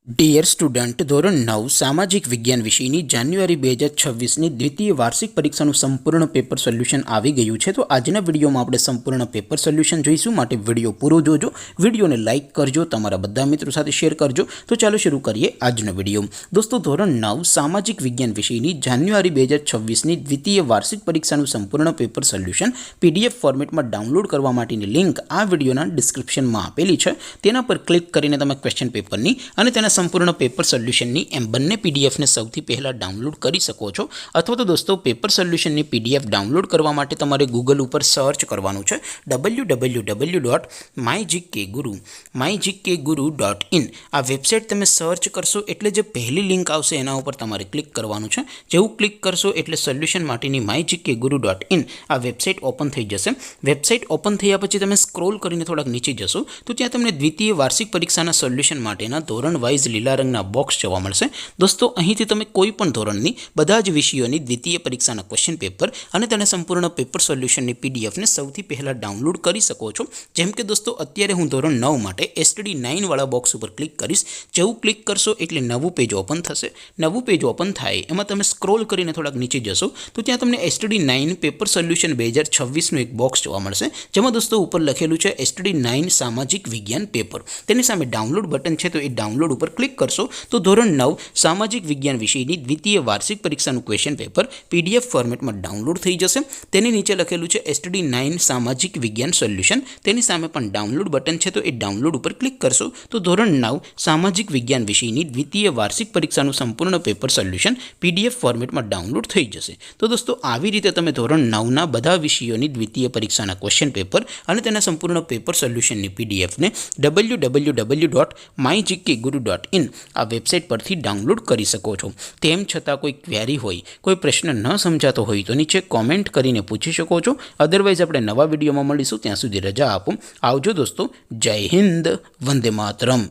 Dear student, ધોરણ 9 સામાજિક વિજ્ઞાન વિષયની જાન્યુઆરી 2026ની દ્વિતીય વાર્ષિક પરીક્ષાનું સંપૂર્ણ પેપર સોલ્યુશન આવી ગયું છે। તો આજના વિડીયોમાં આપણે સંપૂર્ણ પેપર સોલ્યુશન જોઈશું, માટે વિડીયો પૂરો જોજો, વિડીયોને લાઇક કરજો, તમારા બધા મિત્રો સાથે શેર કરજો। તો ચાલો શરૂ કરીએ આજનો વિડીયો। દોસ્તો, ધોરણ 9 સામાજિક વિજ્ઞાન વિષયની જાન્યુઆરી 2026ની દ્વિતીય વાર્ષિક પરીક્ષાનું સંપૂર્ણ પેપર સોલ્યુશન PDF ફોર્મેટમાં ડાઉનલોડ કરવા માટેની લિંક આ વિડીયોના ડિસ્ક્રિપ્શનમાં આપેલી છે। તેના પર ક્લિક કરીને તમે ક્વેશ્ચન પેપરની અને તેના સંપૂર્ણ પેપર સોલ્યુશનની એમ બંને પીડીએફને સૌથી પહેલાં ડાઉનલોડ કરી શકો છો। અથવા તો દોસ્તો, પેપર સોલ્યુશનની PDF ડાઉનલોડ કરવા માટે તમારે ગૂગલ ઉપર સર્ચ કરવાનું છે www.mygkguru.in। આ વેબસાઇટ તમે સર્ચ કરશો એટલે જે પહેલી લિંક આવશે એના ઉપર તમારે ક્લિક કરવાનું છે। જેવું ક્લિક કરશો એટલે સોલ્યુશન માટેની mygkguru.in આ વેબસાઇટ ઓપન થઈ જશે। વેબસાઇટ ઓપન થયા પછી તમે સ્ક્રોલ કરીને થોડાક નીચે જશો તો ત્યાં તમને દ્વિતીય વાર્ષિક પરીક્ષાના સોલ્યુશન માટેના ધોરણ વાઇઝ લીલા રંગના બોક્સ જોવા મળશે। દોસ્તો, અહીંથી તમે કોઈ પણ ધોરણની બધા જ વિષયોની દ્વિતીય પરીક્ષાના ક્વેશ્ચન પેપર અને તેના સંપૂર્ણ પેપર સોલ્યુશનની પીડીએફને સૌથી પહેલાં ડાઉનલોડ કરી શકો છો। જેમ કે દોસ્તો, અત્યારે હું ધોરણ 9 માટે STD9 વાળા બોક્સ ઉપર ક્લિક કરીશ। જેવું ક્લિક કરશો એટલે નવું પેજ ઓપન થશે। નવું પેજ ઓપન થાય એમાં તમે સ્ક્રોલ કરીને થોડાક નીચે જશો તો ત્યાં તમને STD9 પેપર સોલ્યુશન 2026નું એક બોક્સ જોવા મળશે, જેમાં દોસ્તો ઉપર લખેલું છે STD9 સામાજિક વિજ્ઞાન પેપર। તેની સામે ડાઉનલોડ બટન છે, તો એ ડાઉનલોડ ઉપર ક્લિક કરશો તો ધોરણ 9 સામાજિક વિજ્ઞાન વિષયની દ્વિતીય વાર્ષિક પરીક્ષાનું ક્વેશ્ચન પેપર PDF ફોર્મેટમાં ડાઉનલોડ થઈ જશે। તેની નીચે લખેલું છે STD9 સામાજિક વિજ્ઞાન સોલ્યુશન, તેની સામે પણ ડાઉનલોડ બટન છે, તો એ ડાઉનલોડ ઉપર ક્લિક કરશો તો ધોરણ 9 સામાજિક વિજ્ઞાન વિષયની દ્વિતીય વાર્ષિક પરીક્ષાનું સંપૂર્ણ પેપર સોલ્યુશન PDF ફોર્મેટમાં ડાઉનલોડ થઈ જશે। તો દોસ્તો, આવી રીતે તમે ધોરણ 9ના બધા વિષયોની દ્વિતીય પરીક્ષાના ક્વેશ્ચન પેપર અને તેના સંપૂર્ણ પેપર સોલ્યુશનની PDFને www.mygkguru.in આ વેબસાઇટ પરથી ડાઉનલોડ કરી શકો છો। તેમ છતાં કોઈ ક્વેરી હોય, કોઈ પ્રશ્ન ન સમજાતો હોય તો નીચે કોમેન્ટ કરીને પૂછી શકો છો। અદરવાઇઝ આપણે નવા વિડીયોમાં મળીશું, ત્યાં સુધી રજા આપો। આવજો દોસ્તો, જય હિન્દ, વંદે માતરમ।